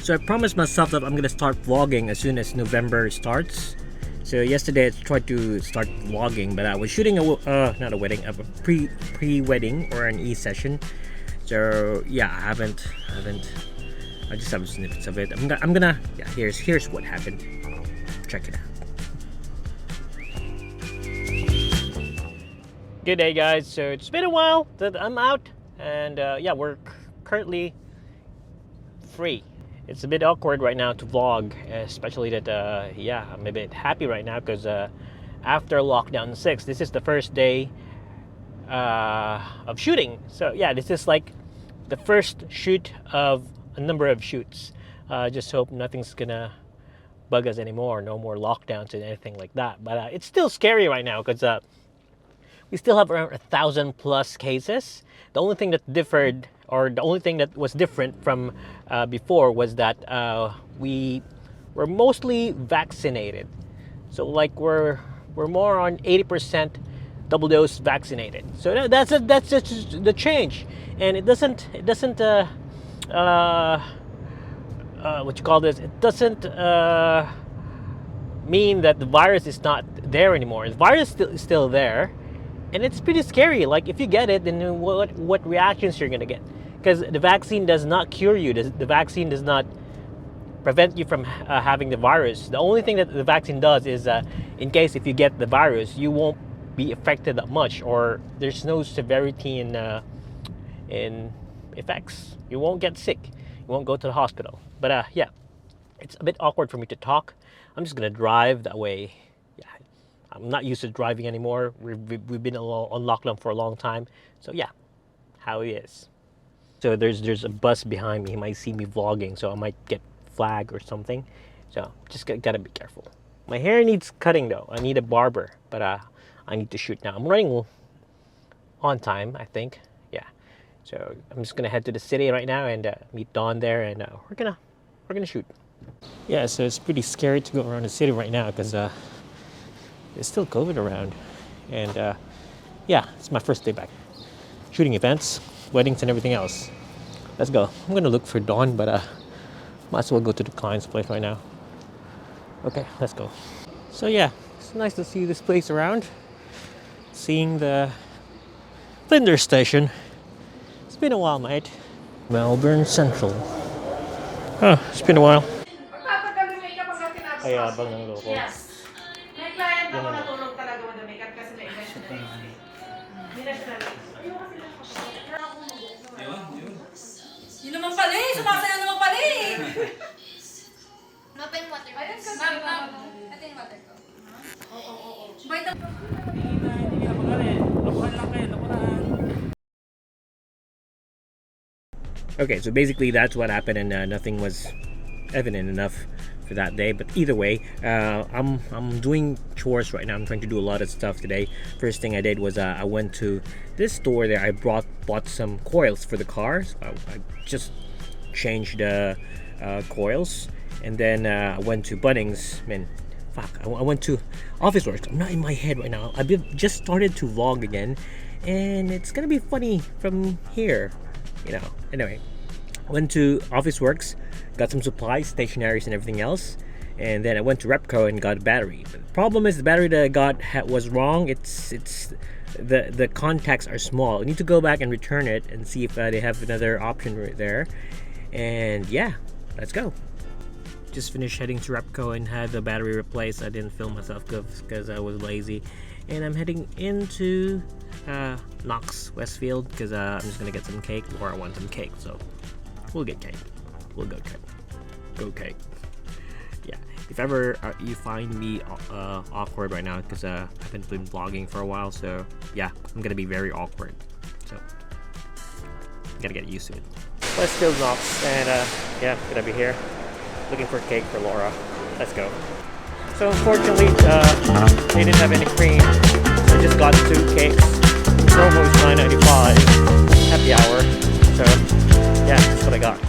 So I promised myself that I'm gonna start vlogging as soon as November starts. So yesterday I tried to start vlogging, but I was shooting not a wedding, a pre-wedding or an e-session. So yeah, I haven't. I just have snippets of it. I'm gonna yeah. Here's what happened. Check it out. Good day, guys. So it's been a while that I'm out, and yeah, we're currently free. It's a bit awkward right now to vlog, especially that yeah, I'm a bit happy right now because after lockdown 6, this is the first day of shooting. So yeah, this is like the first shoot of a number of shoots. Just hope nothing's gonna bug us anymore, no more lockdowns and anything like that. But it's still scary right now because we still have around 1,000+ cases. The only thing that differed, or the only thing that was different from before, was that we were mostly vaccinated. So like we're more on 80% double dose vaccinated. So that's just the change, and it doesn't what you call this? It doesn't mean that the virus is not there anymore. The virus is still there. And it's pretty scary. Like if you get it, then what reactions you're gonna get? Because the vaccine does not cure you. The vaccine does not prevent you from having the virus. The only thing that the vaccine does is, in case if you get the virus, you won't be affected that much, or there's no severity in effects. You won't get sick. You won't go to the hospital. But yeah, it's a bit awkward for me to talk. I'm just gonna drive that way. I'm not used to driving anymore. We've been on lockdown for a long time. So yeah, how it is. So there's a bus behind me. He might see me vlogging, so I might get flagged or something. So just gotta be careful. My hair needs cutting though. I need a barber, but I need to shoot now. I'm running on time, I think. Yeah. So I'm just gonna head to the city right now and meet Dawn there, and we're gonna shoot. Yeah. So it's pretty scary to go around the city right now because there's still COVID around, and yeah, it's my first day back. Shooting events, weddings, and everything else. Let's go. I'm gonna look for Dawn, but might as well go to the client's place right now. Okay, let's go. So yeah, it's nice to see this place around. Seeing the Flinders Station. It's been a while, mate. Melbourne Central. Oh, it's been a while. Ay, abang ng loko. Yes. May client ako natulog talaga madamikat kasi may event na next day. Hindi na siya nalang. Yun naman pala eh! Sumasayaw naman pala eh! Mapa yung water. Ayun kasi. Ma'am, ito yung water ko. Oo. Bait ang... Hindi ka magalit. Lapuhan lang kayo, lapuhan. Okay, so basically that's what happened, and nothing was evident enough for that day. But either way, I'm doing chores right now. I'm trying to do a lot of stuff today. First thing I did was I went to this store there. I bought some coils for the car. So I just changed the coils, and then I went to Bunnings. Man, fuck! I went to Office Works. I'm not in my head right now. I've just started to vlog again, and it's gonna be funny from here. You know. Anyway, went to Office Works, got some supplies, stationaries, and everything else, and then I went to Repco and got a battery. But the problem is the battery that I got was wrong. It's the contacts are small. I need to go back and return it and see if they have another option right there. And yeah, let's go. Just finished heading to Repco and had the battery replaced. I didn't film myself because I was lazy, and I'm heading into Knox Westfield because I'm just gonna get some cake. Laura wants some cake, so we'll get cake. We'll go cake. Yeah. If ever you find me awkward right now, because I haven't been vlogging for a while, so yeah, I'm gonna be very awkward. So gotta get used to it. Westfield Knox, and yeah, gonna be here looking for cake for Laura. Let's go. So unfortunately, they didn't have any cream. So I just got 2 cakes. Promo is $9.95. Happy hour. So yeah, that's what I got.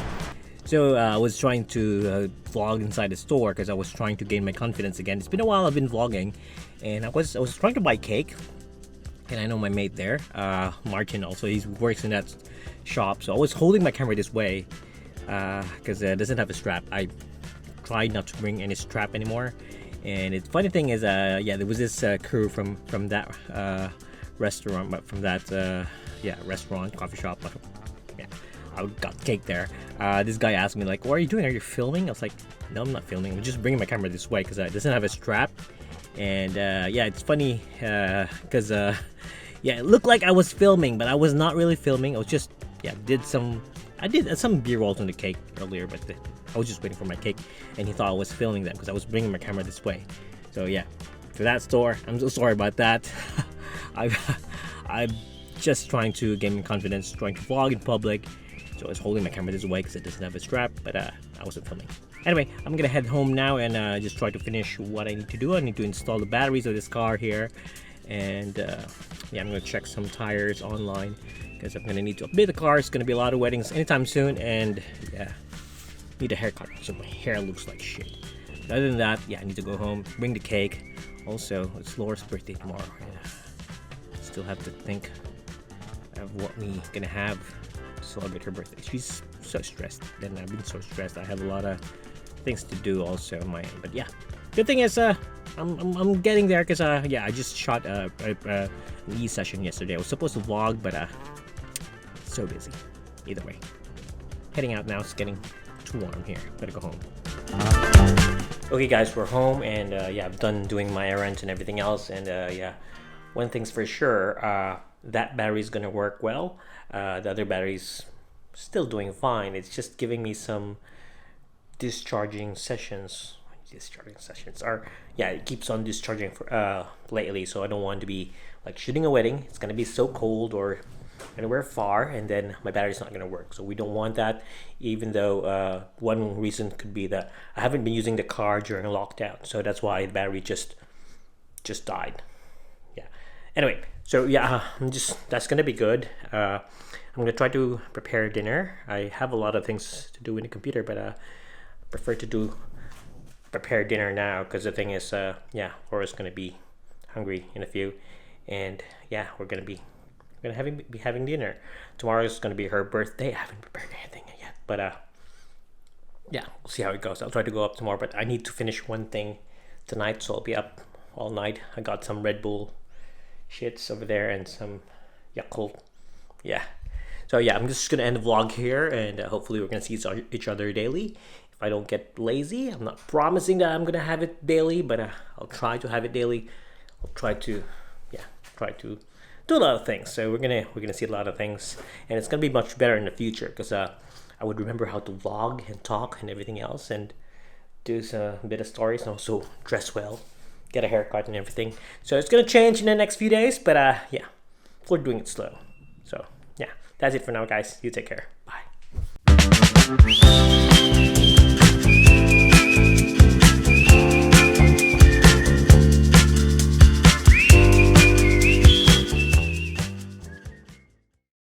So I was trying to vlog inside the store because I was trying to gain my confidence again. It's been a while I've been vlogging, and I was trying to buy cake, and I know my mate there, Martin, also he works in that shop. So I was holding my camera this way, because it doesn't have a strap. I tried not to bring any strap anymore. And the funny thing is, there was this crew from that restaurant, but from that restaurant, coffee shop. I got cake there. This guy asked me like, "What are you doing? Are you filming?" I was like, "No, I'm not filming. I'm just bringing my camera this way because it doesn't have a strap." And it's funny because it looked like I was filming, but I was not really filming. I was just I did some B-rolls on the cake earlier, but I was just waiting for my cake, and he thought I was filming them because I was bringing my camera this way. So for that store, I'm so sorry about that. I'm just trying to gain confidence, trying to vlog in public. So I was holding my camera this way because it doesn't have a strap, but I wasn't filming. Anyway, I'm gonna head home now and just try to finish what I need to do. I need to install the batteries of this car here, and I'm gonna check some tires online because I'm gonna need to update the car. It's gonna be a lot of weddings anytime soon, and need a haircut so my hair looks like shit. But other than that, I need to go home, bring the cake. Also, it's Laura's birthday tomorrow. Still have to think of what we gonna have to celebrate her birthday. She's so stressed, and I've been so stressed. I have a lot of things to do also on my end. But good thing is I'm getting there because I just shot a Lee session yesterday. I was supposed to vlog, but so busy. Either way, heading out now. It's getting too warm here. Better go home. Okay guys, we're home, and I've done doing my errands and everything else, and one thing's for sure, that battery's gonna work well. The other battery's still doing fine. It's just giving me some discharging sessions. It keeps on discharging for lately, so I don't want to be like shooting a wedding. It's gonna be so cold or anywhere far, and then my battery's not gonna work. So we don't want that, even though one reason could be that I haven't been using the car during lockdown, so that's why the battery just died. Anyway, so that's gonna be good. I'm gonna try to prepare dinner. I have a lot of things to do in the computer, but I prefer to prepare dinner now because the thing is, Laura's gonna be hungry in a few, and we're gonna be having dinner. Tomorrow is gonna be her birthday. I haven't prepared anything yet, but we'll see how it goes. I'll try to go up tomorrow, but I need to finish one thing tonight, so I'll be up all night. I got some Red Bull shits over there and some Yakult. So I'm just gonna end the vlog here, and hopefully we're gonna see each other daily. If I don't get lazy, I'm not promising that I'm gonna have it daily, but I'll try to have it daily. I'll try to do a lot of things. So we're gonna see a lot of things, and it's gonna be much better in the future because I would remember how to vlog and talk and everything else, and do a bit of stories, and also dress well, get a haircut and everything. So it's gonna change in the next few days, but we're doing it slow. So that's it for now, guys. You take care. Bye.